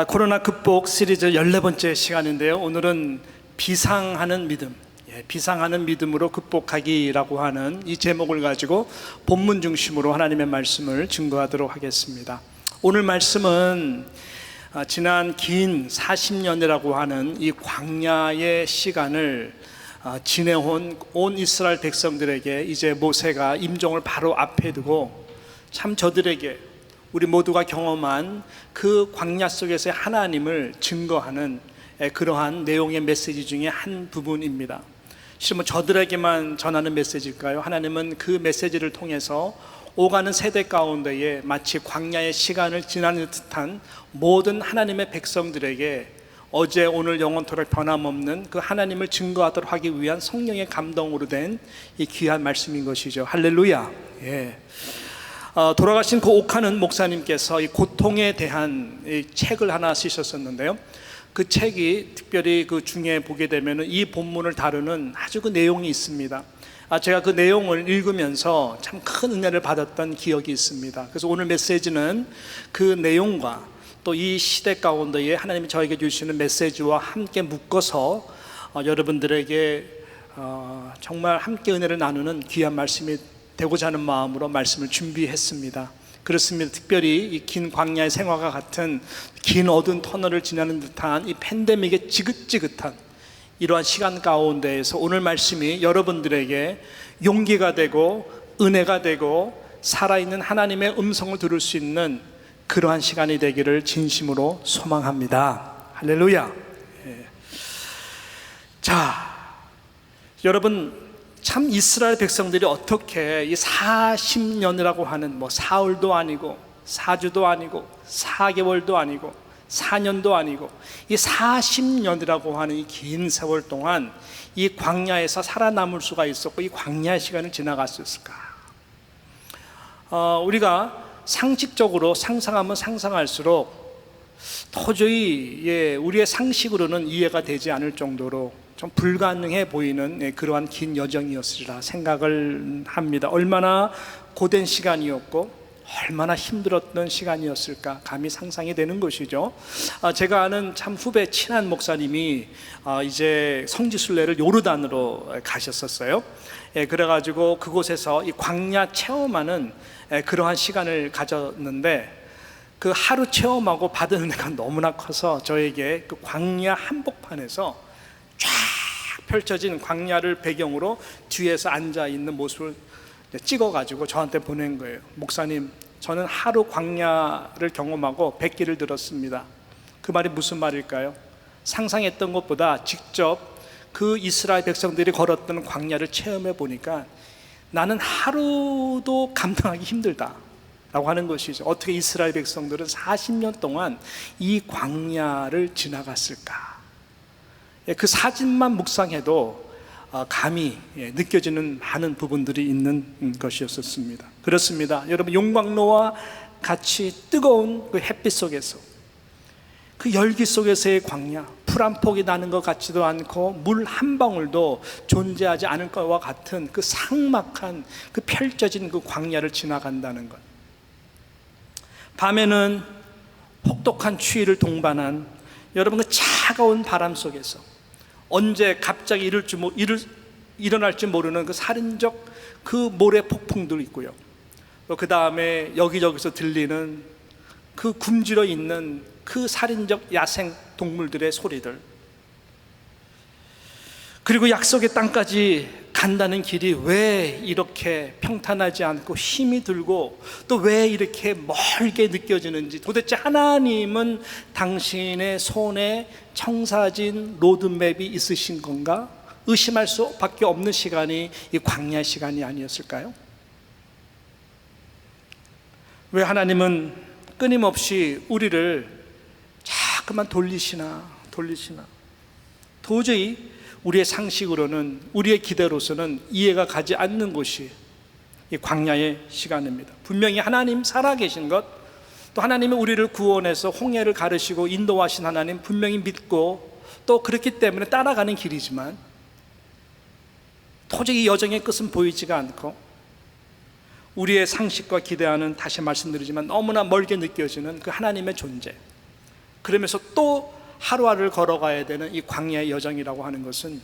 코로나 극복 시리즈 14번째 시간인데요. 오늘은 비상하는 믿음, 비상하는 믿음으로 극복하기라고 하는 이 제목을 가지고 본문 중심으로 하나님의 말씀을 증거하도록 하겠습니다. 오늘 말씀은 지난 긴 40년이라고 하는 이 광야의 시간을 지내온 온 이스라엘 백성들에게 이제 모세가 임종을 바로 앞에 두고 참 저들에게 우리 모두가 경험한 그 광야 속에서의 하나님을 증거하는 그러한 내용의 메시지 중에 한 부분입니다. 실은 저들에게만 전하는 메시지일까요? 하나님은 그 메시지를 통해서 오가는 세대 가운데에 마치 광야의 시간을 지나는 듯한 모든 하나님의 백성들에게 어제 오늘 영원토록 변함없는 그 하나님을 증거하도록 하기 위한 성령의 감동으로 된 이 귀한 말씀인 것이죠. 할렐루야. 돌아가신 그 옥하는 목사님께서 이 고통에 대한 이 책을 하나 쓰셨었는데요. 그 책이 특별히 그 중에 보게 되면 이 본문을 다루는 아주 그 내용이 있습니다. 제가 그 내용을 읽으면서 참 큰 은혜를 받았던 기억이 있습니다. 그래서 오늘 메시지는 그 내용과 또 이 시대 가운데에 하나님이 저에게 주시는 메시지와 함께 묶어서 여러분들에게 정말 함께 은혜를 나누는 귀한 말씀이 되고자 하는 마음으로 말씀을 준비했습니다. 그렇습니다. 특별히 이 긴 광야의 생활과 같은 긴 어두운 터널을 지나는 듯한 이 팬데믹의 지긋지긋한 이러한 시간 가운데에서 오늘 말씀이 여러분들에게 용기가 되고 은혜가 되고 살아있는 하나님의 음성을 들을 수 있는 그러한 시간이 되기를 진심으로 소망합니다. 할렐루야. 자, 여러분, 참 이스라엘 백성들이 어떻게 이 40년이라고 하는 사흘도 아니고 4주도 아니고 4개월도 아니고 4년도 아니고 이 40년이라고 하는 이 긴 세월 동안 이 광야에서 살아남을 수가 있었고 이 광야의 시간을 지나갈 수 있을까? 우리가 상식적으로 상상하면 상상할수록 도저히 우리의 상식으로는 이해가 되지 않을 정도로 좀 불가능해 보이는 그러한 긴 여정이었으리라 생각을 합니다. 얼마나 고된 시간이었고 얼마나 힘들었던 시간이었을까 감히 상상이 되는 것이죠. 제가 아는 참 후배 친한 목사님이 이제 성지순례를 요르단으로 가셨었어요. 그래가지고 그곳에서 이 광야 체험하는 그러한 시간을 가졌는데 그 하루 체험하고 받은 은혜가 너무나 커서 저에게 그 광야 한복판에서 쫙 펼쳐진 광야를 배경으로 뒤에서 앉아있는 모습을 찍어가지고 저한테 보낸 거예요. 목사님, 저는 하루 광야를 경험하고 100기를 들었습니다. 그 말이 무슨 말일까요? 상상했던 것보다 직접 그 이스라엘 백성들이 걸었던 광야를 체험해 보니까 나는 하루도 감당하기 힘들다 라고 하는 것이죠. 어떻게 이스라엘 백성들은 40년 동안 이 광야를 지나갔을까? 그 사진만 묵상해도 감히 느껴지는 많은 부분들이 있는 것이었습니다. 그렇습니다. 여러분, 용광로와 같이 뜨거운 그 햇빛 속에서 그 열기 속에서의 광야, 풀 한 폭이 나는 것 같지도 않고 물 한 방울도 존재하지 않을 것과 같은 그 삭막한 그 펼쳐진 그 광야를 지나간다는 것. 밤에는 혹독한 추위를 동반한 여러분 그 차가운 바람 속에서 언제 갑자기 일어날지 모르는 그 살인적 그 모래 폭풍도 있고요. 그 다음에 여기저기서 들리는 그 굶주려 있는 그 살인적 야생 동물들의 소리들, 그리고 약속의 땅까지 간다는 길이 왜 이렇게 평탄하지 않고 힘이 들고 또 왜 이렇게 멀게 느껴지는지, 도대체 하나님은 당신의 손에 청사진 로드맵이 있으신 건가? 의심할 수밖에 없는 시간이 이 광야 시간이 아니었을까요? 왜 하나님은 끊임없이 우리를 자꾸만 돌리시나 도저히 우리의 상식으로는, 우리의 기대로서는 이해가 가지 않는 곳이 이 광야의 시간입니다. 분명히 하나님 살아계신 것, 또 하나님이 우리를 구원해서 홍해를 가르시고 인도하신 하나님 분명히 믿고 또 그렇기 때문에 따라가는 길이지만 도저히 여정의 끝은 보이지가 않고 우리의 상식과 기대하는, 다시 말씀드리지만 너무나 멀게 느껴지는 그 하나님의 존재, 그러면서 또 하루하루를 걸어가야 되는 이 광야의 여정이라고 하는 것은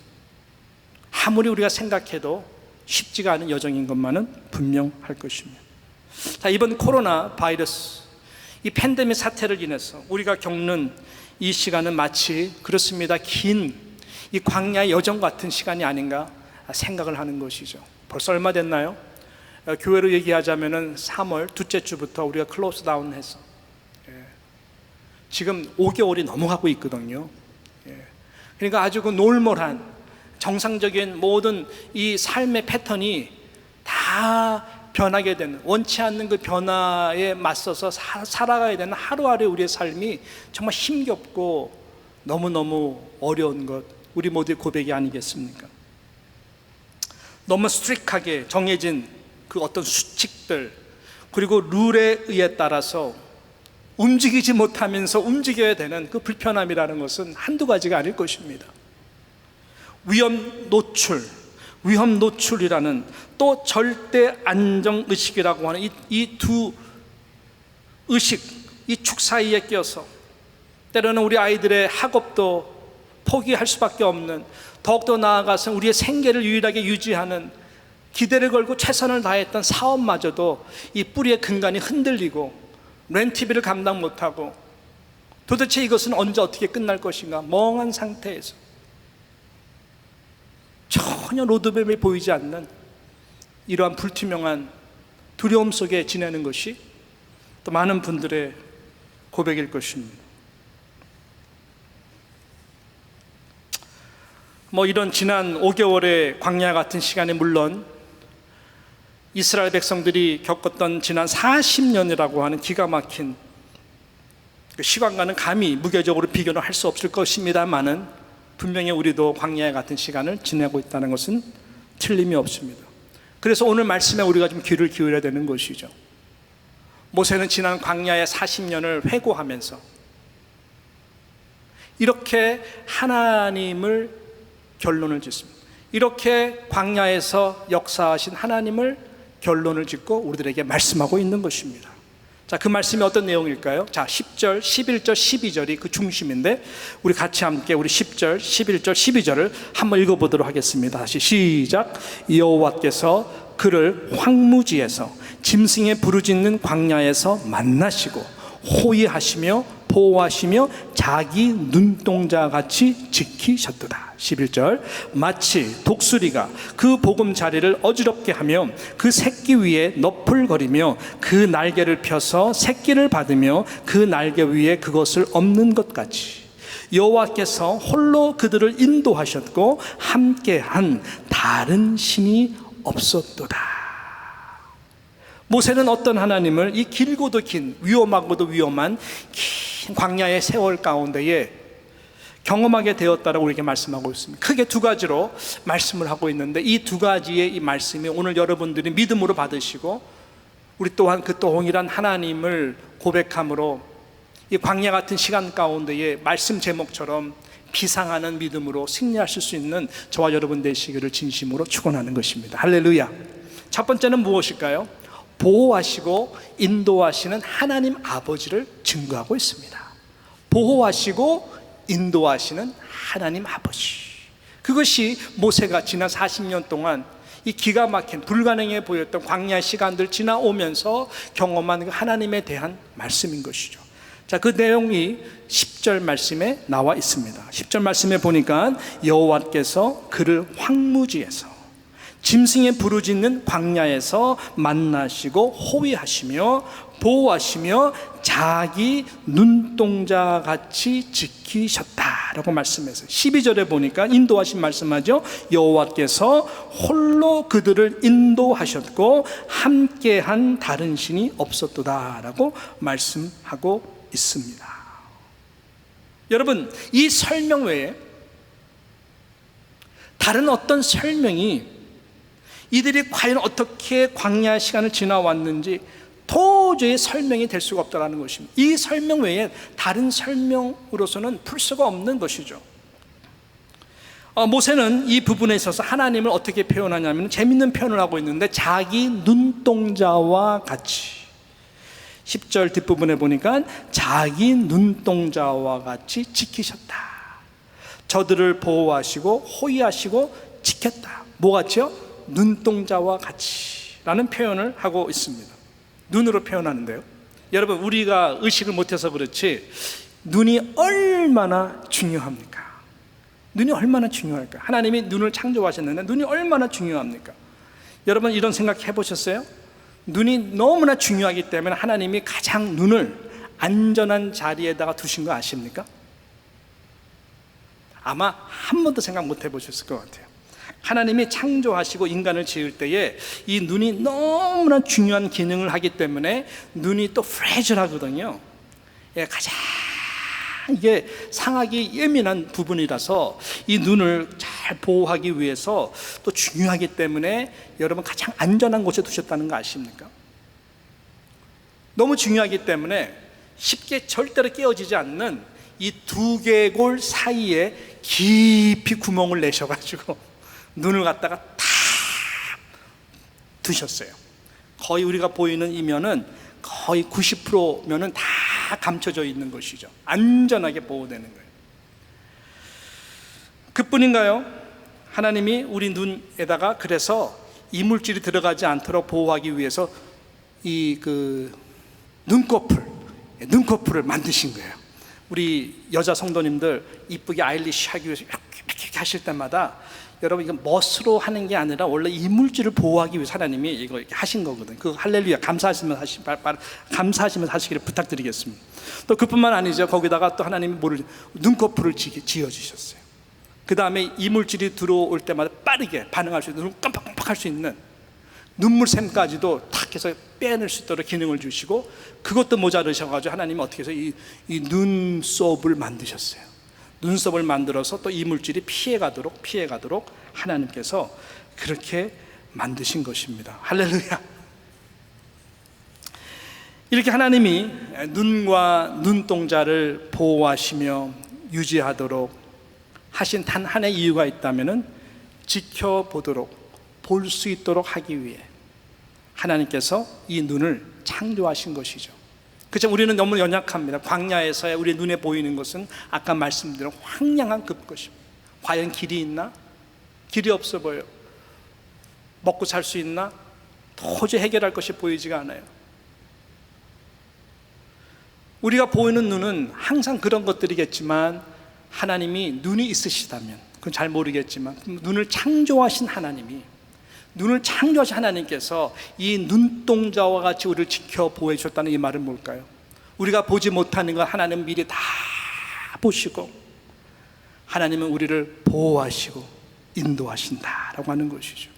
아무리 우리가 생각해도 쉽지가 않은 여정인 것만은 분명할 것입니다. 자, 이번 코로나 바이러스, 이 팬데믹 사태를 인해서 우리가 겪는 이 시간은 마치 그렇습니다. 긴 이 광야의 여정 같은 시간이 아닌가 생각을 하는 것이죠. 벌써 얼마 됐나요? 교회로 얘기하자면은 3월 둘째 주부터 우리가 클로스 다운해서 지금 5개월이 넘어가고 있거든요. 그러니까 아주 그 노멀한 정상적인 모든 이 삶의 패턴이 다 변하게 되는, 원치 않는 그 변화에 맞서서 살아가야 되는 하루하루 우리의 삶이 정말 힘겹고 너무너무 어려운 것, 우리 모두의 고백이 아니겠습니까? 너무 스트릭하게 정해진 그 어떤 수칙들, 그리고 룰에 의해 따라서 움직이지 못하면서 움직여야 되는 그 불편함이라는 것은 한두 가지가 아닐 것입니다. 위험 노출이라는 또 절대 안정의식이라고 하는 이 두 의식, 이 축 사이에 껴서 때로는 우리 아이들의 학업도 포기할 수밖에 없는, 더욱더 나아가서 우리의 생계를 유일하게 유지하는, 기대를 걸고 최선을 다했던 사업마저도 이 뿌리의 근간이 흔들리고 렌트비를 감당 못하고 도대체 이것은 언제 어떻게 끝날 것인가 멍한 상태에서 전혀 로드맵이 보이지 않는 이러한 불투명한 두려움 속에 지내는 것이 또 많은 분들의 고백일 것입니다. 이런 지난 5개월의 광야 같은 시간에 물론 이스라엘 백성들이 겪었던 지난 40년이라고 하는 기가 막힌 시간과는 감히 무게적으로 비교는 할 수 없을 것입니다만은 분명히 우리도 광야 같은 시간을 지내고 있다는 것은 틀림이 없습니다. 그래서 오늘 말씀에 우리가 좀 귀를 기울여야 되는 것이죠. 모세는 지난 광야의 40년을 회고하면서 이렇게 하나님을 결론을 짓습니다. 이렇게 광야에서 역사하신 하나님을 결론을 짓고 우리들에게 말씀하고 있는 것입니다. 자, 그 말씀이 어떤 내용일까요? 자, 10절, 11절, 12절이 그 중심인데 우리 같이 함께 우리 10절, 11절, 12절을 한번 읽어보도록 하겠습니다. 다시 시작. 여호와께서 그를 황무지에서 짐승의 부르짖는 광야에서 만나시고 호위하시며 보호하시며 자기 눈동자같이 지키셨도다. 11절. 마치 독수리가 그 보금자리를 어지럽게 하며 그 새끼 위에 너풀거리며 그 날개를 펴서 새끼를 받으며 그 날개 위에 그것을 엎는 것 같이 여호와께서 홀로 그들을 인도하셨고 함께한 다른 신이 없었도다. 모세는 어떤 하나님을 이 길고도 긴, 위험하고도 위험한 긴 광야의 세월 가운데에 경험하게 되었다라고 우리에게 말씀하고 있습니다. 크게 두 가지로 말씀을 하고 있는데 이 두 가지의 이 말씀이 오늘 여러분들이 믿음으로 받으시고 우리 또한 그 동일한 하나님을 고백함으로 이 광야 같은 시간 가운데에 말씀 제목처럼 비상하는 믿음으로 승리하실 수 있는 저와 여러분 되시기를 진심으로 축원하는 것입니다. 할렐루야. 첫 번째는 무엇일까요? 보호하시고 인도하시는 하나님 아버지를 증거하고 있습니다. 보호하시고 인도하시는 하나님 아버지, 그것이 모세가 지난 40년 동안 이 기가 막힌 불가능해 보였던 광야 시간들 지나오면서 경험한 그 하나님에 대한 말씀인 것이죠. 자, 그 내용이 10절 말씀에 나와 있습니다. 10절 말씀에 보니까 여호와께서 그를 황무지에서 짐승의 부르짖는 광야에서 만나시고 호위하시며 보호하시며 자기 눈동자같이 지키셨다라고 말씀해서 12절에 보니까 인도하신 말씀하죠. 여호와께서 홀로 그들을 인도하셨고 함께한 다른 신이 없었도다라고 말씀하고 있습니다. 여러분, 이 설명 외에 다른 어떤 설명이 이들이 과연 어떻게 광야 시간을 지나왔는지 도저히 설명이 될 수가 없다는 것입니다. 이 설명 외에 다른 설명으로서는 풀 수가 없는 것이죠. 모세는 이 부분에 있어서 하나님을 어떻게 표현하냐면 재밌는 표현을 하고 있는데 자기 눈동자와 같이, 10절 뒷부분에 보니까 자기 눈동자와 같이 지키셨다. 저들을 보호하시고 호위하시고 지켰다. 뭐 같이요? 눈동자와 같이 라는 표현을 하고 있습니다. 눈으로 표현하는데요, 여러분, 우리가 의식을 못해서 그렇지 눈이 얼마나 중요합니까? 눈이 얼마나 중요할까? 하나님이 눈을 창조하셨는데 눈이 얼마나 중요합니까? 여러분, 이런 생각 해보셨어요? 눈이 너무나 중요하기 때문에 하나님이 가장 눈을 안전한 자리에다가 두신 거 아십니까? 아마 한 번도 생각 못 해보셨을 것 같아요. 하나님이 창조하시고 인간을 지을 때에 이 눈이 너무나 중요한 기능을 하기 때문에 눈이 또 프레줄하거든요. 가장 이게 상하기 예민한 부분이라서 이 눈을 잘 보호하기 위해서 또 중요하기 때문에 여러분 가장 안전한 곳에 두셨다는 거 아십니까? 너무 중요하기 때문에 쉽게 절대로 깨어지지 않는 이 두개골 사이에 깊이 구멍을 내셔가지고 눈을 갖다가 다 두셨어요. 거의 우리가 보이는 이면은 거의 90%면은 다 감춰져 있는 것이죠. 안전하게 보호되는 거예요. 그뿐인가요? 하나님이 우리 눈에다가 그래서 이물질이 들어가지 않도록 보호하기 위해서 이 눈꺼풀을 만드신 거예요. 우리 여자 성도님들 이쁘게 아일리시 하기 위해서 이렇게 하실 때마다 여러분, 이건 멋으로 하는 게 아니라 원래 이물질을 보호하기 위해서 하나님이 이거 이렇게 하신 거거든요. 그 할렐루야 감사하시면서 하시기를 부탁드리겠습니다. 또 그뿐만 아니죠. 거기다가 또 하나님이 눈꺼풀을 지어주셨어요. 그 다음에 이물질이 들어올 때마다 빠르게 반응할 수 있는, 눈을 깜빡깜빡할 수 있는 눈물샘까지도 탁 해서 빼낼 수 있도록 기능을 주시고, 그것도 모자르셔가지고 하나님이 어떻게 해서 이 눈썹을 만드셨어요. 눈썹을 만들어서 또 이물질이 피해가도록 하나님께서 그렇게 만드신 것입니다. 할렐루야. 이렇게 하나님이 눈과 눈동자를 보호하시며 유지하도록 하신 단 하나의 이유가 있다면 지켜보도록, 볼 수 있도록 하기 위해 하나님께서 이 눈을 창조하신 것이죠. 그렇죠. 우리는 너무 연약합니다. 광야에서의 우리 눈에 보이는 것은 아까 말씀드린 황량한 것입니다. 과연 길이 있나? 길이 없어 보여요. 먹고 살 수 있나? 도저히 해결할 것이 보이지가 않아요. 우리가 보이는 눈은 항상 그런 것들이겠지만, 하나님이 눈이 있으시다면, 그건 잘 모르겠지만, 눈을 창조하신 하나님께서 이 눈동자와 같이 우리를 지켜 보호해 주셨다는 이 말은 뭘까요? 우리가 보지 못하는 걸 하나님은 미리 다 보시고 하나님은 우리를 보호하시고 인도하신다라고 하는 것이죠.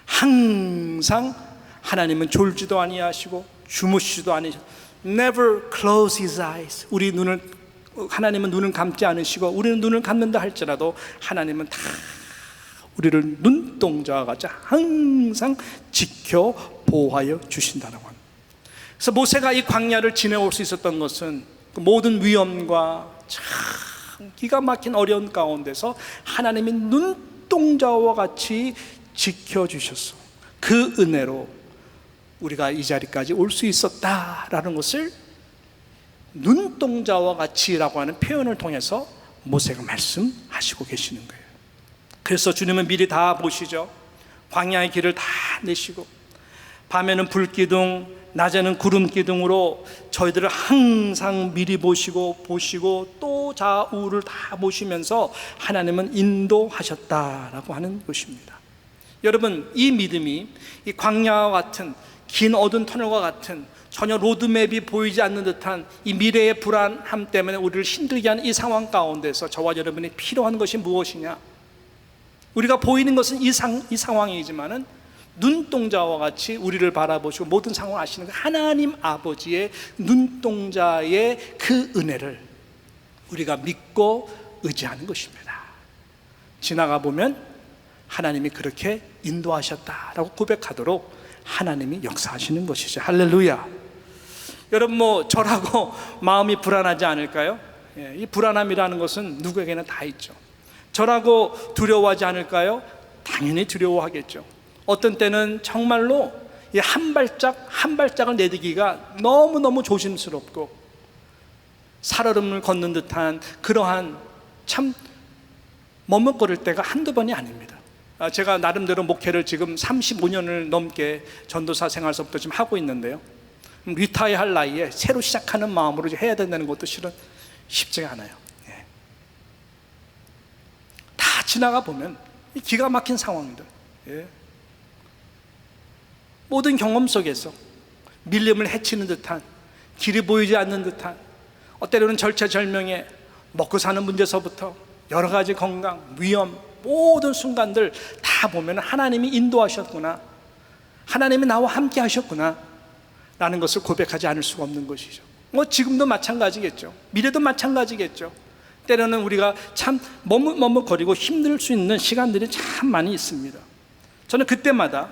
항상 하나님은 졸지도 아니하시고 주무시지도 아니하시고 Never close his eyes. 하나님은 눈을 감지 않으시고 우리는 눈을 감는다 할지라도 하나님은 다 우리를 눈동자와 같이 항상 지켜 보호하여 주신다라고 합니다. 그래서 모세가 이 광야를 지내올 수 있었던 것은 그 모든 위험과 참 기가 막힌 어려운 가운데서 하나님이 눈동자와 같이 지켜주셨어. 그 은혜로 우리가 이 자리까지 올 수 있었다라는 것을 눈동자와 같이라고 하는 표현을 통해서 모세가 말씀하시고 계시는 거예요. 그래서 주님은 미리 다 보시죠. 광야의 길을 다 내시고 밤에는 불기둥, 낮에는 구름기둥으로 저희들을 항상 미리 보시고 또 좌우를 다 보시면서 하나님은 인도하셨다라고 하는 것입니다. 여러분, 이 믿음이 이 광야와 같은 긴 어두운 터널과 같은 전혀 로드맵이 보이지 않는 듯한 이 미래의 불안함 때문에 우리를 힘들게 하는 이 상황 가운데서 저와 여러분이 필요한 것이 무엇이냐? 우리가 보이는 것은 이 상황이지만은 눈동자와 같이 우리를 바라보시고 모든 상황을 아시는 하나님 아버지의 눈동자의 그 은혜를 우리가 믿고 의지하는 것입니다. 지나가 보면 하나님이 그렇게 인도하셨다라고 고백하도록 하나님이 역사하시는 것이죠. 할렐루야. 여러분, 저라고 마음이 불안하지 않을까요? 이 불안함이라는 것은 누구에게나 다 있죠. 저라고 두려워하지 않을까요? 당연히 두려워하겠죠. 어떤 때는 정말로 이 한 발짝 한 발짝을 내딛기가 너무너무 조심스럽고 살얼음을 걷는 듯한 그러한 참 머뭇거릴 때가 한두 번이 아닙니다. 제가 나름대로 목회를 지금 35년을 넘게 전도사 생활서부터 지금 하고 있는데요, 리타이어 할 나이에 새로 시작하는 마음으로 해야 된다는 것도 실은 쉽지가 않아요. 다 지나가 보면 기가 막힌 상황들, 모든 경험 속에서 밀림을 헤치는 듯한, 길이 보이지 않는 듯한, 때로는 절체절명의 먹고 사는 문제서부터 여러 가지 건강, 위험, 모든 순간들 다 보면 하나님이 인도하셨구나, 하나님이 나와 함께 하셨구나 라는 것을 고백하지 않을 수가 없는 것이죠. 지금도 마찬가지겠죠. 미래도 마찬가지겠죠. 때로는 우리가 참 머뭇머뭇거리고 힘들 수 있는 시간들이 참 많이 있습니다. 저는 그때마다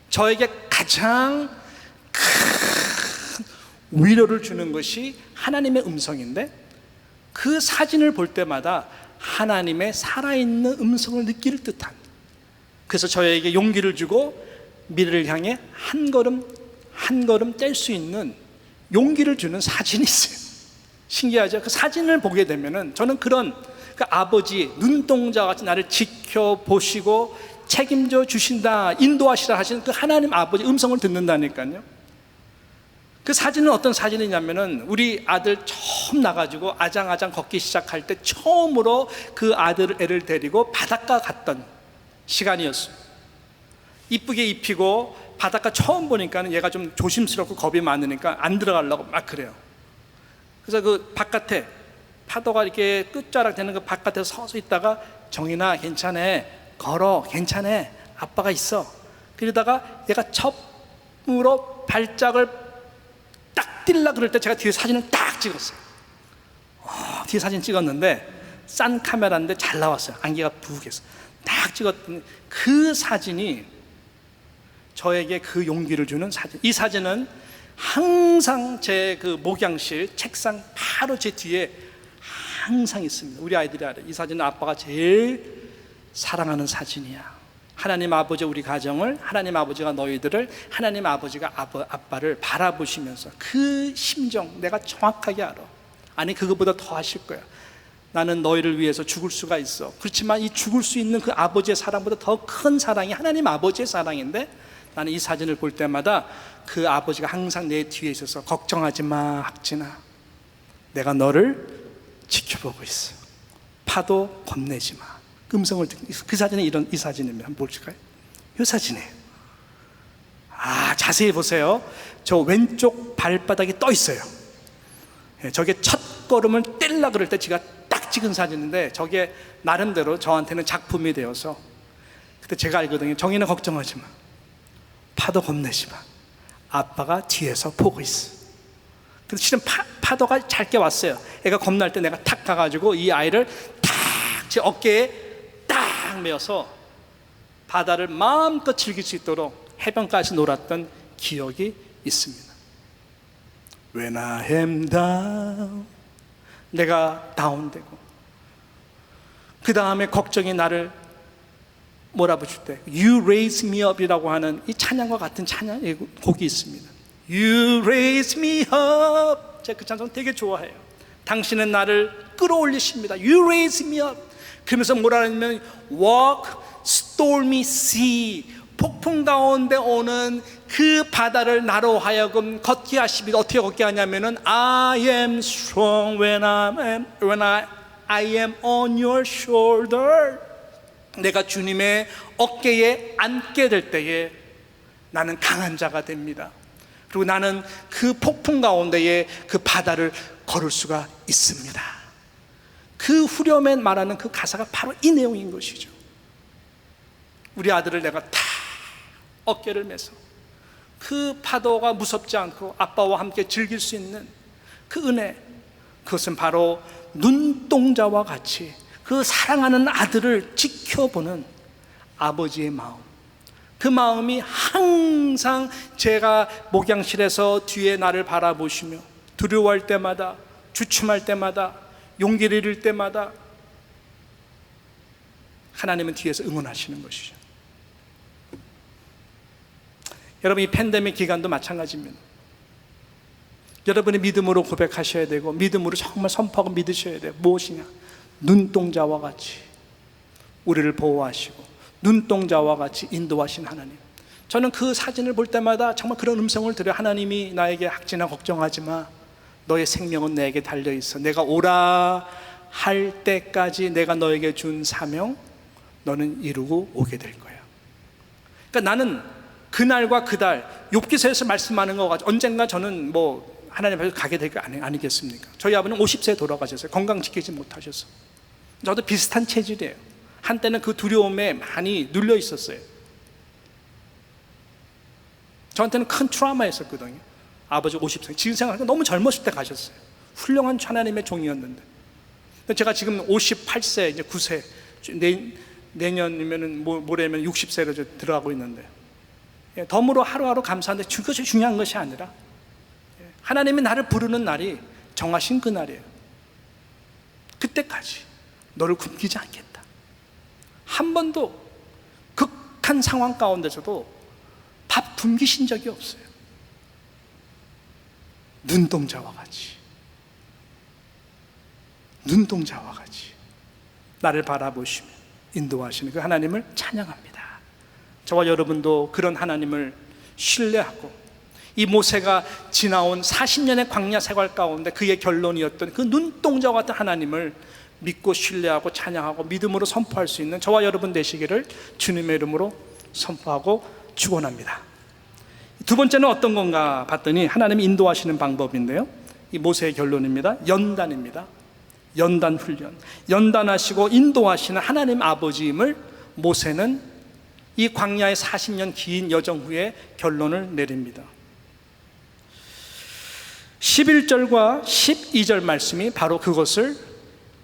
저에게 가장 큰 위로를 주는 것이 하나님의 음성인데, 그 사진을 볼 때마다 하나님의 살아있는 음성을 느낄 듯한, 그래서 저에게 용기를 주고 미래를 향해 한 걸음 한 걸음 뗄 수 있는 용기를 주는 사진이 있어요. 신기하죠? 그 사진을 보게 되면은 저는 그런 그 아버지 눈동자 같이 나를 지켜보시고 책임져 주신다, 인도하시라 하시는 그 하나님 아버지 음성을 듣는다니까요. 그 사진은 어떤 사진이냐면은 우리 아들 처음 나가지고 아장아장 걷기 시작할 때 처음으로 그 애를 데리고 바닷가 갔던 시간이었어요. 이쁘게 입히고 바닷가 처음 보니까는 얘가 좀 조심스럽고 겁이 많으니까 안 들어가려고 막 그래요. 그래서 그 바깥에 파도가 이렇게 끝자락 되는 그 바깥에 서서 있다가, 정인아 괜찮아, 걸어, 괜찮아, 아빠가 있어. 그러다가 얘가 처음으로 발짝을 딱 뛸라 그럴 때 제가 뒤에 사진을 딱 찍었어요. 뒤에 사진 찍었는데 싼 카메라인데 잘 나왔어요. 안개가 부흑해서 딱 찍었더니 그 사진이 저에게 그 용기를 주는 사진. 이 사진은 항상 제 그 목양실 책상 바로 제 뒤에 항상 있습니다. 우리 아이들이 알아요. 이 사진은 아빠가 제일 사랑하는 사진이야. 하나님 아버지 우리 가정을, 하나님 아버지가 너희들을, 하나님 아버지가 아빠를 바라보시면서 그 심정 내가 정확하게 알아. 아니 그거보다 더 하실 거야. 나는 너희를 위해서 죽을 수가 있어. 그렇지만 이 죽을 수 있는 그 아버지의 사랑보다 더 큰 사랑이 하나님 아버지의 사랑인데, 나는 이 사진을 볼 때마다 그 아버지가 항상 내 뒤에 있어서 걱정하지 마 학진아, 내가 너를 지켜보고 있어, 파도 겁내지 마. 그 음성을 듣고, 그 사진이 이 사진이면 한번 보실까요? 이 사진이에요. 자세히 보세요. 저 왼쪽 발바닥이 떠 있어요. 저게 첫 걸음을 떼려고 그럴 때 제가 딱 찍은 사진인데, 저게 나름대로 저한테는 작품이 되어서 그때 제가 알거든요. 정인아 걱정하지 마, 파도 겁내지 마, 아빠가 뒤에서 보고 있어. 그래서 실은 파도가 짧게 왔어요. 애가 겁날 때 내가 탁 가가지고 이 아이를 탁 제 어깨에 딱 메어서 바다를 마음껏 즐길 수 있도록 해변까지 놀았던 기억이 있습니다. When I am down, 내가 다운되고 그 다음에 걱정이 나를 몰아붙일 때 You raise me up 이라고 하는 이 찬양과 같은 곡이 있습니다. You raise me up. 제가 그 찬송 되게 좋아해요. 당신은 나를 끌어올리십니다. You raise me up. 그러면서 뭐라 하냐면 Walk stormy sea, 폭풍 가운데 오는 그 바다를 나로 하여금 걷게 하십니다. 어떻게 걷게 하냐면은 I am strong when I am on your shoulder. 내가 주님의 어깨에 앉게 될 때에 나는 강한 자가 됩니다. 그리고 나는 그 폭풍 가운데에 그 바다를 걸을 수가 있습니다. 그 후렴에 말하는 그 가사가 바로 이 내용인 것이죠. 우리 아들을 내가 다 어깨를 메서 그 파도가 무섭지 않고 아빠와 함께 즐길 수 있는 그 은혜, 그것은 바로 눈동자와 같이 그 사랑하는 아들을 지켜보는 아버지의 마음, 그 마음이 항상 제가 목양실에서 뒤에 나를 바라보시며 두려워할 때마다, 주춤할 때마다, 용기를 잃을 때마다 하나님은 뒤에서 응원하시는 것이죠. 여러분, 이 팬데믹 기간도 마찬가지입니다. 여러분이 믿음으로 고백하셔야 되고 믿음으로 정말 선포하고 믿으셔야 돼요. 무엇이냐? 눈동자와 같이 우리를 보호하시고 눈동자와 같이 인도하신 하나님. 저는 그 사진을 볼 때마다 정말 그런 음성을 들어요. 하나님이 나에게 학진아 걱정하지 마. 너의 생명은 내게 달려있어. 내가 오라 할 때까지 내가 너에게 준 사명 너는 이루고 오게 될 거야. 그러니까 나는 그날과 그달, 욥기서에서 말씀하는 것 같이 언젠가 저는 뭐 하나님 앞에 가게 될 거 아니겠습니까? 저희 아버는 50세에 돌아가셨어요. 건강 지키지 못하셔서. 저도 비슷한 체질이에요. 한때는 그 두려움에 많이 눌려 있었어요. 저한테는 큰 트라우마였었거든요. 아버지 50세, 지금 생각하니까 너무 젊었을 때 가셨어요. 훌륭한 하나님의 종이었는데. 제가 지금 58세, 이제 9세, 내년이면 모레면 60세로 들어가고 있는데, 덤으로 하루하루 감사한데 그것이 중요한 것이 아니라 하나님이 나를 부르는 날이 정하신 그 날이에요. 그때까지 너를 굶기지 않겠다. 한 번도 극한 상황 가운데서도 밥 굶기신 적이 없어요. 눈동자와 같이, 눈동자와 같이 나를 바라보시며 인도하시는 그 하나님을 찬양합니다. 저와 여러분도 그런 하나님을 신뢰하고 이 모세가 지나온 40년의 광야 생활 가운데 그의 결론이었던 그 눈동자와 같은 하나님을 믿고 신뢰하고 찬양하고 믿음으로 선포할 수 있는 저와 여러분 되시기를 주님의 이름으로 선포하고 축원합니다. 두 번째는 어떤 건가 봤더니 하나님이 인도하시는 방법인데요, 이 모세의 결론입니다. 연단입니다. 연단 훈련, 연단하시고 인도하시는 하나님 아버지임을 모세는 이 광야의 40년 긴 여정 후에 결론을 내립니다. 11절과 12절 말씀이 바로 그것을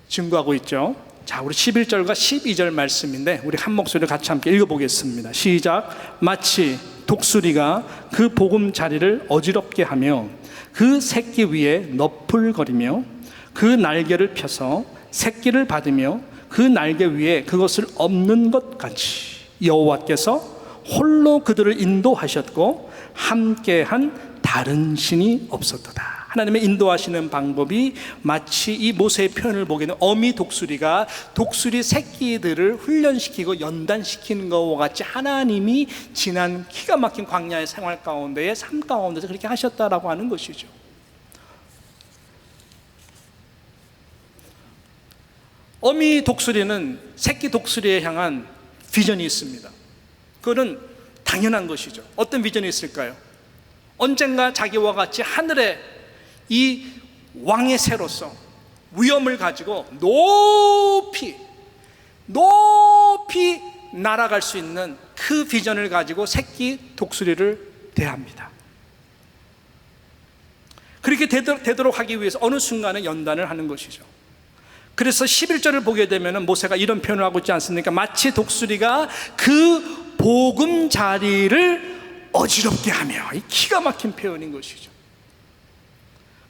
증거하고 있죠. 자, 우리 11절과 12절 말씀인데 우리 한 목소리를 같이 함께 읽어보겠습니다. 시작. 마치 독수리가 그 보금자리를 어지럽게 하며 그 새끼 위에 너풀거리며 그 날개를 펴서 새끼를 받으며 그 날개 위에 그것을 엎는 것 같이 여호와께서 홀로 그들을 인도하셨고 함께한 다른 신이 없었도다. 하나님의 인도하시는 방법이 마치 이 모세의 표현을 보기에는 어미 독수리가 독수리 새끼들을 훈련시키고 연단시키는 것과 같이 하나님이 지난 기가 막힌 광야의 생활 가운데의 삶 가운데서 그렇게 하셨다라고 하는 것이죠. 어미 독수리는 새끼 독수리에 향한 비전이 있습니다. 그거는 당연한 것이죠. 어떤 비전이 있을까요? 언젠가 자기와 같이 하늘에 이 왕의 새로서 위엄을 가지고 높이 날아갈 수 있는 그 비전을 가지고 새끼 독수리를 대합니다. 그렇게 되도록 하기 위해서 어느 순간에 연단을 하는 것이죠. 그래서 11절을 보게 되면 모세가 이런 표현을 하고 있지 않습니까? 마치 독수리가 그 보금자리를 어지럽게 하며, 이 기가 막힌 표현인 것이죠.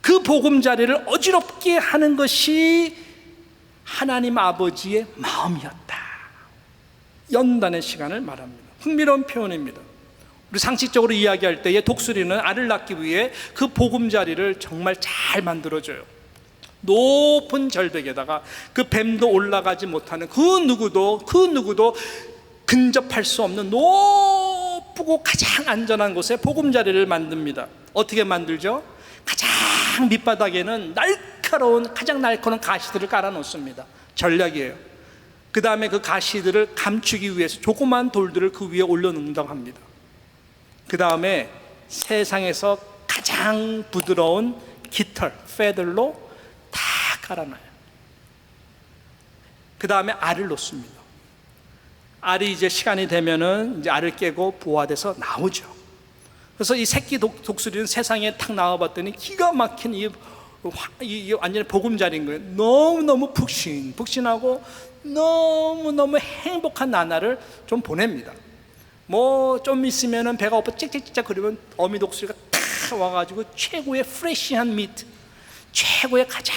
그 보금자리를 어지럽게 하는 것이 하나님 아버지의 마음이었다. 연단의 시간을 말합니다. 흥미로운 표현입니다. 우리 상식적으로 이야기할 때에 독수리는 알을 낳기 위해 그 보금자리를 정말 잘 만들어줘요. 높은 절벽에다가 그 뱀도 올라가지 못하는 그 누구도 근접할 수 없는 높고 가장 안전한 곳에 보금자리를 만듭니다. 어떻게 만들죠? 가장 밑바닥에는 가장 날카로운 가시들을 깔아 놓습니다. 전략이에요. 그 다음에 그 가시들을 감추기 위해서 조그만 돌들을 그 위에 올려놓는다고 합니다. 그 다음에 세상에서 가장 부드러운 깃털, 페들로 다 깔아놔요. 그 다음에 알을 놓습니다. 알이 이제 시간이 되면은 이제 알을 깨고 부화돼서 나오죠. 그래서 이 새끼 독수리는 세상에 탁 나와봤더니 기가 막힌 이 완전히 보금자리인 거예요. 너무너무 푹신하고 너무너무 행복한 나날을 좀 보냅니다. 뭐 좀 있으면은 배가 고파 짹짹짹 그러면 어미 독수리가 탁 와가지고 최고의 프레시한 미트, 최고의 가장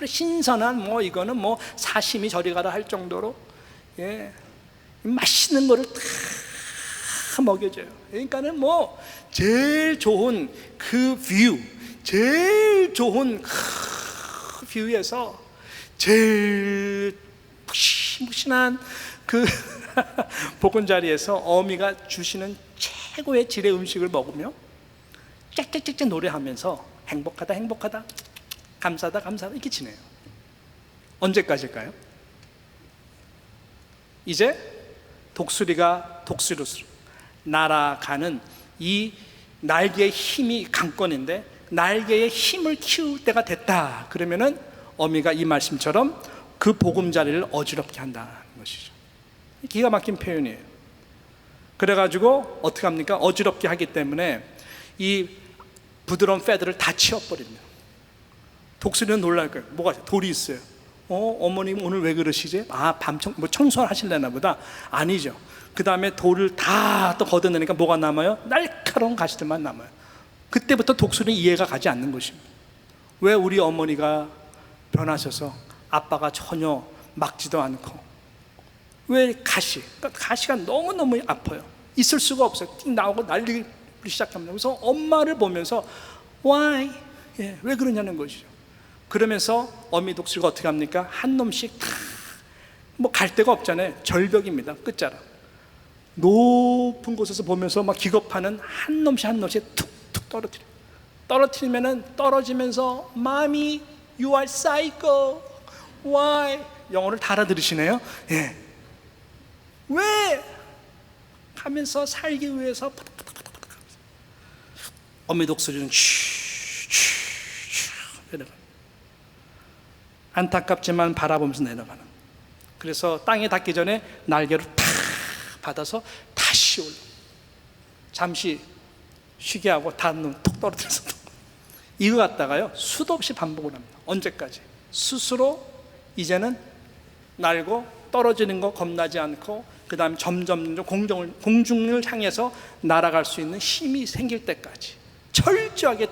신선한 뭐 이거는 뭐 사시미 저리 가라 할 정도로 맛있는 거를 탁 먹여줘요. 그러니까는 뭐 제일 좋은 그 뷰, 제일 좋은 그 뷰에서 제일 푹신푹신한 그 보금자리에서 어미가 주시는 최고의 질의 음식을 먹으며 짹짹짹짹 노래하면서 행복하다 행복하다, 감사하다 감사하다 이렇게 지내요. 언제까지일까요? 이제 독수리가 독수리로 날아가는 이 날개의 힘이 강권인데 날개의 힘을 키울 때가 됐다. 그러면은 어미가 이 말씀처럼 그 보금자리를 어지럽게 한다는 것이죠. 기가 막힌 표현이에요. 그래가지고 어떻게 합니까? 어지럽게 하기 때문에 이 부드러운 패드를 다 치워버립니다. 독수리는 놀랄 거예요. 뭐가 돌이 있어요. 어머님 오늘 왜 그러시지? 뭐 청소를 하실래나 보다. 아니죠. 그 다음에 돌을 다 또 걷어내니까 뭐가 남아요? 날카로운 가시들만 남아요. 그때부터 독수리는 이해가 가지 않는 것입니다. 왜 우리 어머니가 변하셔서 아빠가 전혀 막지도 않고 왜 가시가 너무너무 아파요. 있을 수가 없어요. 띵 나오고 날리기 시작합니다. 그래서 엄마를 보면서 why? 왜 그러냐는 것이죠. 그러면서 어미 독수리가 어떻게 합니까? 한 놈씩 다 뭐 갈 데가 없잖아요. 절벽입니다. 끝자락. 높은 곳에서 보면서 막 기겁하는 한 놈씩 한 놈씩 툭툭 떨어뜨리면은 떨어지면서 Mommy, you are psycho. Why? 영어를 다 알아들으시네요. 예. 왜? 하면서 살기 위해서 파닥파닥파닥 어미 독수리는 내려가. 안타깝지만 바라보면서 내려가는. 그래서 땅에 닿기 전에 날개를 탁 받아서 다시 올라. 잠시 쉬게 하고 닿는 놈 톡 떨어뜨려서 이거 갖다가요 수도 없이 반복을 합니다. 언제까지? 스스로 이제는 날고 떨어지는 거 겁나지 않고 그 다음에 점점 공중을 향해서 날아갈 수 있는 힘이 생길 때까지 철저하게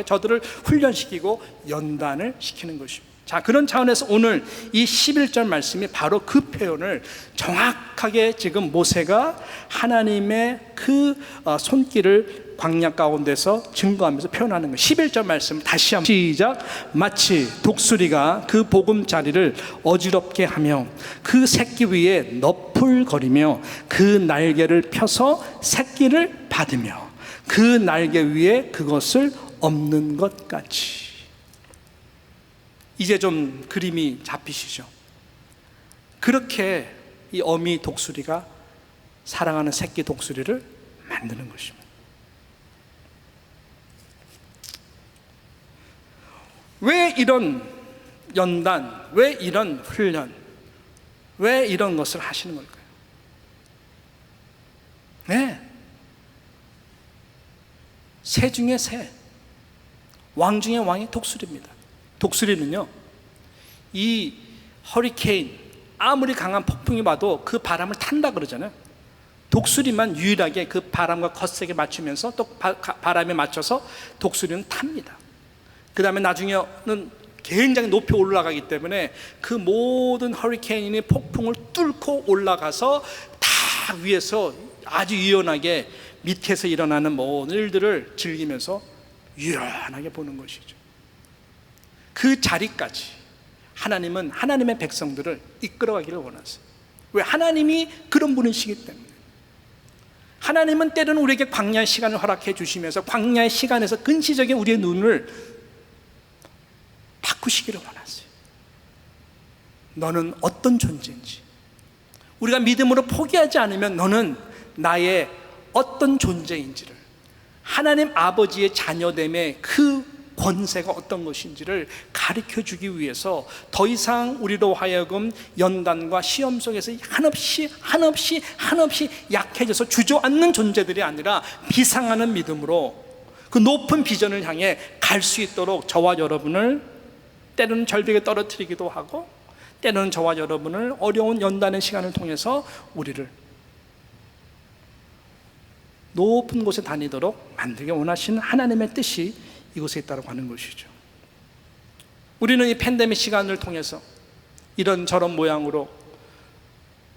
저들을 훈련시키고 연단을 시키는 것입니다. 자, 그런 차원에서 오늘 이 11절 말씀이 바로 그 표현을 정확하게 지금 모세가 하나님의 그 손길을 광야 가운데서 증거하면서 표현하는 거예요. 11절 말씀 다시 한번 시작. 마치 독수리가 그 보금자리를 어지럽게 하며 그 새끼 위에 너풀거리며 그 날개를 펴서 새끼를 받으며 그 날개 위에 그것을 엎는 것 같이. 이제 좀 그림이 잡히시죠? 그렇게 이 어미 독수리가 사랑하는 새끼 독수리를 만드는 것입니다. 왜 이런 연단, 왜 이런 훈련, 왜 이런 것을 하시는 걸까요? 네. 새 중에 새, 왕 중에 왕이 독수리입니다. 독수리는요, 이 허리케인, 아무리 강한 폭풍이 와도 그 바람을 탄다 그러잖아요. 독수리만 유일하게 그 바람과 거세게 맞추면서 또 바람에 맞춰서 독수리는 탑니다. 그 다음에 나중에는 굉장히 높이 올라가기 때문에 그 모든 허리케인이 폭풍을 뚫고 올라가서 다 위에서 아주 유연하게 밑에서 일어나는 모든 일들을 즐기면서 유연하게 보는 것이죠. 그 자리까지 하나님은 하나님의 백성들을 이끌어가기를 원하세요. 왜? 하나님이 그런 분이시기 때문에. 하나님은 때로는 우리에게 광야의 시간을 허락해 주시면서 광야의 시간에서 근시적인 우리의 눈을 바꾸시기를 원하세요. 너는 어떤 존재인지, 우리가 믿음으로 포기하지 않으면 너는 나의 어떤 존재인지를, 하나님 아버지의 자녀됨의 그 권세가 어떤 것인지를 가르쳐 주기 위해서 더 이상 우리로 하여금 연단과 시험 속에서 한없이 약해져서 주저앉는 존재들이 아니라 비상하는 믿음으로 그 높은 비전을 향해 갈 수 있도록 저와 여러분을 때로는 절벽에 떨어뜨리기도 하고 때로는 저와 여러분을 어려운 연단의 시간을 통해서 우리를 높은 곳에 다니도록 만들기 원하시는 하나님의 뜻이 이곳에 있다고 하는 것이죠. 우리는 이 팬데믹 시간을 통해서 이런저런 모양으로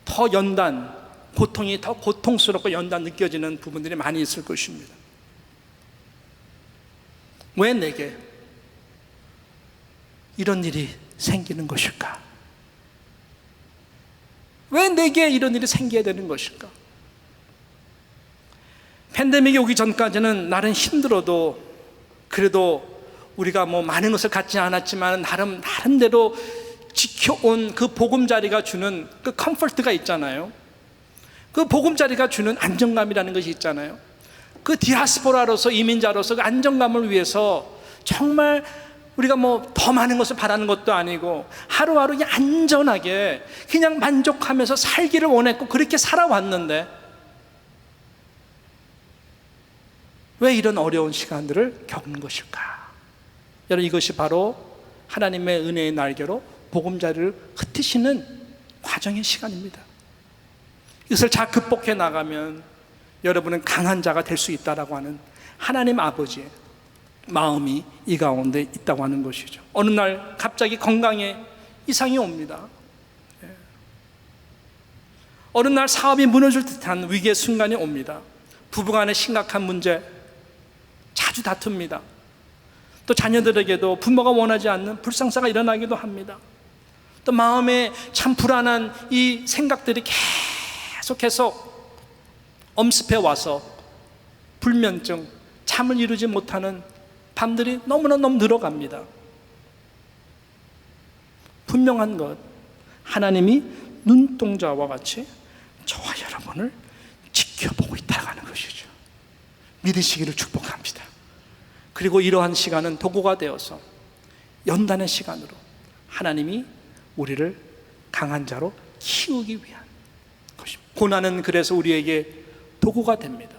더 연단, 고통이 더 고통스럽고 연다 느껴지는 부분들이 많이 있을 것입니다. 왜 내게 이런 일이 생기는 것일까? 왜 내게 이런 일이 생겨야 되는 것일까? 팬데믹이 오기 전까지는 나름 힘들어도 그래도 우리가 뭐 많은 것을 갖지 않았지만 나름대로 지켜온 그 보금자리가 주는 그 컴포트가 있잖아요. 그 보금자리가 주는 안정감이라는 것이 있잖아요. 그 디아스포라로서, 이민자로서 그 안정감을 위해서 정말 우리가 뭐 더 많은 것을 바라는 것도 아니고 하루하루 안전하게 그냥 만족하면서 살기를 원했고 그렇게 살아왔는데 왜 이런 어려운 시간들을 겪는 것일까? 여러분, 이것이 바로 하나님의 은혜의 날개로 보금자리를 흩으시는 과정의 시간입니다. 이것을 잘 극복해 나가면 여러분은 강한 자가 될 수 있다라고 하는 하나님 아버지의 마음이 이 가운데 있다고 하는 것이죠. 어느 날 갑자기 건강에 이상이 옵니다. 어느 날 사업이 무너질 듯한 위기의 순간이 옵니다. 부부간의 심각한 문제, 자주 다툽니다. 또 자녀들에게도 부모가 원하지 않는 불상사가 일어나기도 합니다. 또 마음에 참 불안한 이 생각들이 계속해서 엄습해 와서 불면증, 잠을 이루지 못하는 밤들이 너무 늘어갑니다. 분명한 것, 하나님이 눈동자와 같이 저와 여러분을 지켜보고 있다고 하는 것이죠. 믿으시기를 축복합니다. 그리고 이러한 시간은 도구가 되어서 연단의 시간으로 하나님이 우리를 강한 자로 키우기 위한 것입니다. 고난은 그래서 우리에게 도구가 됩니다.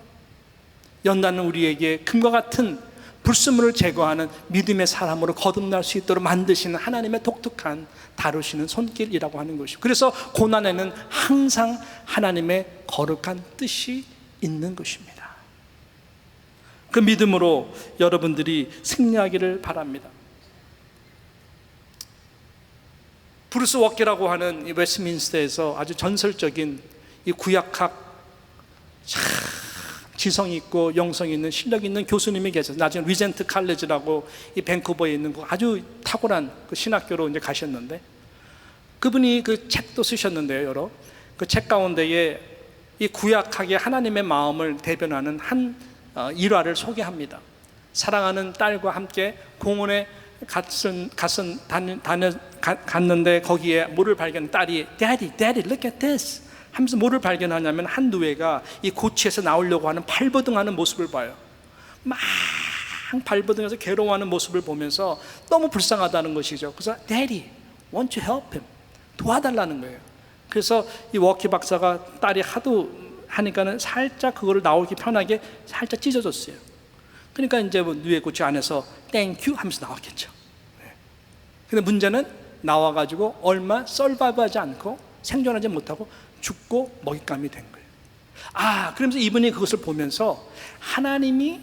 연단은 우리에게 금과 같은 불순물을 제거하는 믿음의 사람으로 거듭날 수 있도록 만드시는 하나님의 독특한 다루시는 손길이라고 하는 것이죠. 그래서 고난에는 항상 하나님의 거룩한 뜻이 있는 것입니다. 그 믿음으로 여러분들이 승리하기를 바랍니다. 브루스 워키라고 하는 이 웨스트민스터에서 아주 전설적인 이 구약학 참 지성이 있고 영성이 있는 실력 있는 교수님이 계셔서 나중에 리젠트 칼리지라고 이 밴쿠버에 있는 아주 탁월한 그 신학교로 이제 가셨는데, 그분이 그 책도 쓰셨는데요, 여러 그 책 가운데에 이 구약학의 하나님의 마음을 대변하는 한 일화를 소개합니다. 사랑하는 딸과 함께 공원에 갔는데 거기에 뭐를 발견? 딸이 Daddy, look at this 하면서 뭐를 발견하냐면 한 누에가 이 고치에서 나오려고 하는 발버둥하는 모습을 봐요. 막 발버둥해서 괴로워하는 모습을 보면서 너무 불쌍하다는 것이죠. 그래서 Daddy, want to help him? 도와달라는 거예요. 그래서 이 워키 박사가 딸이 하도 하니까는 살짝 그거를 나오기 편하게 살짝 찢어졌어요. 그러니까 이제 뭐 누에 고치 안에서 땡큐 하면서 나왔겠죠. 근데 문제는 나와가지고 얼마 썰바이브하지 않고 생존하지 못하고 죽고 먹잇감이 된 거예요. 그러면서 이분이 그것을 보면서 하나님이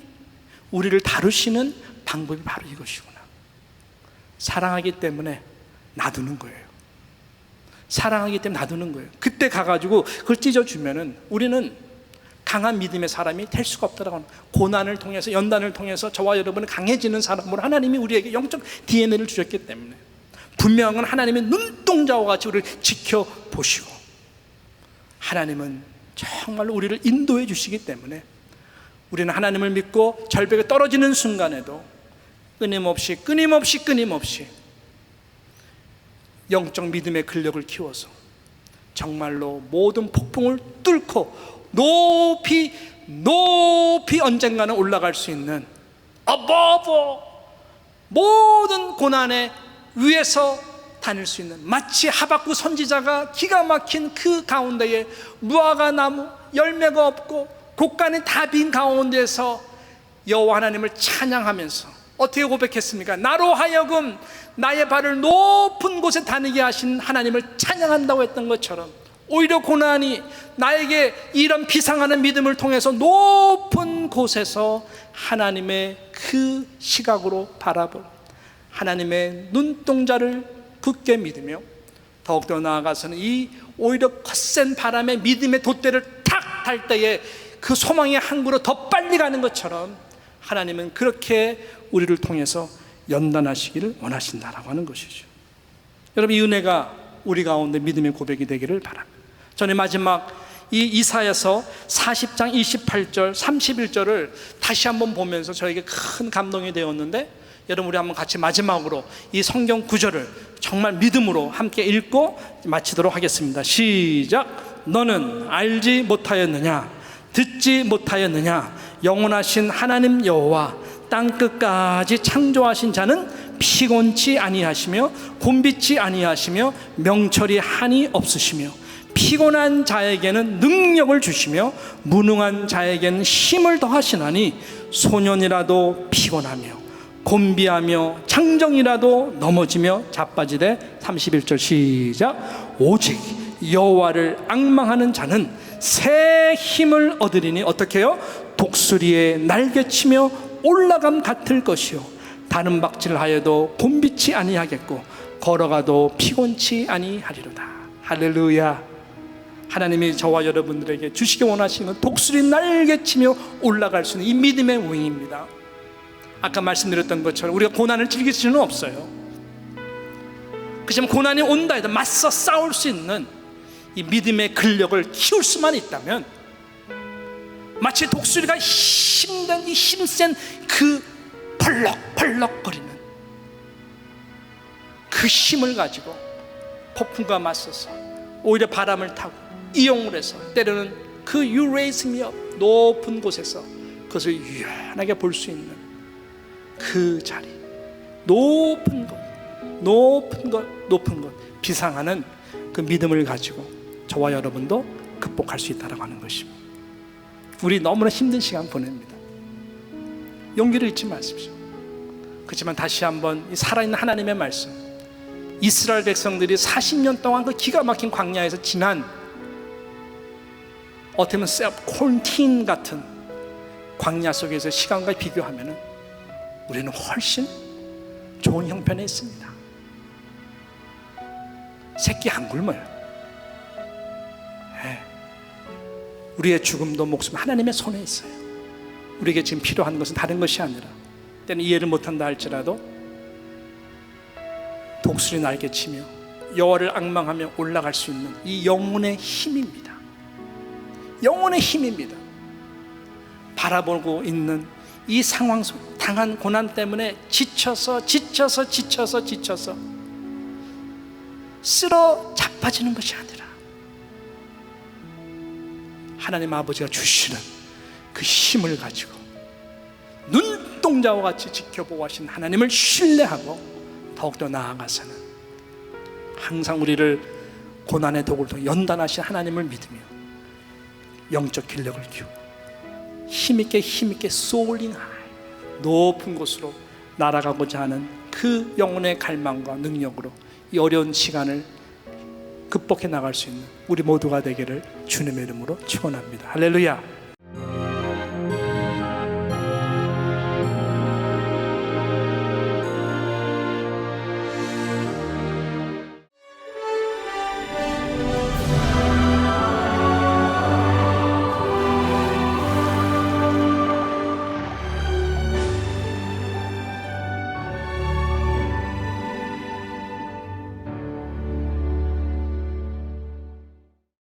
우리를 다루시는 방법이 바로 이것이구나. 사랑하기 때문에 놔두는 거예요. 사랑하기 때문에 놔두는 거예요. 그때 가가지고 그걸 찢어주면은 우리는 강한 믿음의 사람이 될 수가 없다라고 하는, 고난을 통해서 연단을 통해서 저와 여러분은 강해지는 사람으로 하나님이 우리에게 영적 DNA를 주셨기 때문에 분명한 건 하나님의 눈동자와 같이 우리를 지켜보시고 하나님은 정말로 우리를 인도해 주시기 때문에 우리는 하나님을 믿고 절벽에 떨어지는 순간에도 끊임없이 영적 믿음의 근력을 키워서 정말로 모든 폭풍을 뚫고 높이 언젠가는 올라갈 수 있는 above 모든 고난의 위에서 다닐 수 있는, 마치 하박국 선지자가 기가 막힌 그 가운데에 무화과 나무 열매가 없고 곡간이 다 빈 가운데서 여호와 하나님을 찬양하면서 어떻게 고백했습니까? 나로 하여금 나의 발을 높은 곳에 다니게 하신 하나님을 찬양한다고 했던 것처럼 오히려 고난이 나에게 이런 비상하는 믿음을 통해서 높은 곳에서 하나님의 그 시각으로 바라볼 하나님의 눈동자를 굳게 믿으며 더욱더 나아가서는 이 오히려 거센 바람에 믿음의 돛대를 탁 달 때에 그 소망의 항구로 더 빨리 가는 것처럼 하나님은 그렇게 우리를 통해서 연단하시기를 원하신다라고 하는 것이죠. 여러분, 이 은혜가 우리 가운데 믿음의 고백이 되기를 바랍니다. 전에 마지막 이 이사야서 40장 28절 31절을 다시 한번 보면서 저에게 큰 감동이 되었는데, 여러분 우리 한번 같이 마지막으로 이 성경 구절을 정말 믿음으로 함께 읽고 마치도록 하겠습니다. 시작. 너는 알지 못하였느냐, 듣지 못하였느냐, 영원하신 하나님 여호와 땅끝까지 창조하신 자는 피곤치 아니하시며 곤비치 아니하시며 명철이 한이 없으시며 피곤한 자에게는 능력을 주시며 무능한 자에게는 힘을 더하시나니 소년이라도 피곤하며 곤비하며 창정이라도 넘어지며 자빠지되 31절 시작. 오직 여호와를 앙망하는 자는 새 힘을 얻으리니 어떻게 해요? 독수리에 날개치며 올라감 같을 것이요 다른 박질하여도 곤비치 아니하겠고 걸어가도 피곤치 아니하리로다. 할렐루야. 하나님이 저와 여러분들에게 주시기 원하시는 독수리 날개치며 올라갈 수 있는 이 믿음의 wing입니다. 아까 말씀드렸던 것처럼 우리가 고난을 즐길 수는 없어요. 그렇지만 고난이 온다 해도 맞서 싸울 수 있는 이 믿음의 근력을 키울 수만 있다면, 마치 독수리가 힘든 이 힘센 그 펄럭펄럭거리는 그 힘을 가지고 폭풍과 맞서서 오히려 바람을 타고 이용을 해서 때로는 그 You raise me up, 높은 곳에서 그것을 유연하게 볼 수 있는 그 자리, 높은 곳, 높은 곳, 높은 곳, 비상하는 그 믿음을 가지고 저와 여러분도 극복할 수 있다고 하는 것입니다. 우리 너무나 힘든 시간 보냅니다. 용기를 잃지 마십시오. 그렇지만 다시 한번 이 살아있는 하나님의 말씀, 이스라엘 백성들이 40년 동안 그 기가 막힌 광야에서 지난 어떻게 보면 콜틴 같은 광야 속에서 시간과 비교하면 우리는 훨씬 좋은 형편에 있습니다. 새끼 안 굶어요. 우리의 죽음도 목숨 하나님의 손에 있어요. 우리에게 지금 필요한 것은 다른 것이 아니라, 때는 이해를 못한다 할지라도 독수리 날개치며 여호와를 앙망하며 올라갈 수 있는 이 영혼의 힘입니다. 영혼의 힘입니다. 바라보고 있는 이 상황 속 당한 고난 때문에 지쳐서 쓸어 자빠지는 것이 아니라 하나님 아버지가 주시는 그 힘을 가지고 눈동자와 같이 지켜보고 하신 하나님을 신뢰하고 더욱더 나아가서는 항상 우리를 고난의 독을 통해 연단하신 하나님을 믿으며 영적 길력을 키우고 힘있게 소울링 하이 높은 곳으로 날아가고자 하는 그 영혼의 갈망과 능력으로 이 어려운 시간을 극복해 나갈 수 있는 우리 모두가 되기를 주님의 이름으로 축원합니다. 할렐루야.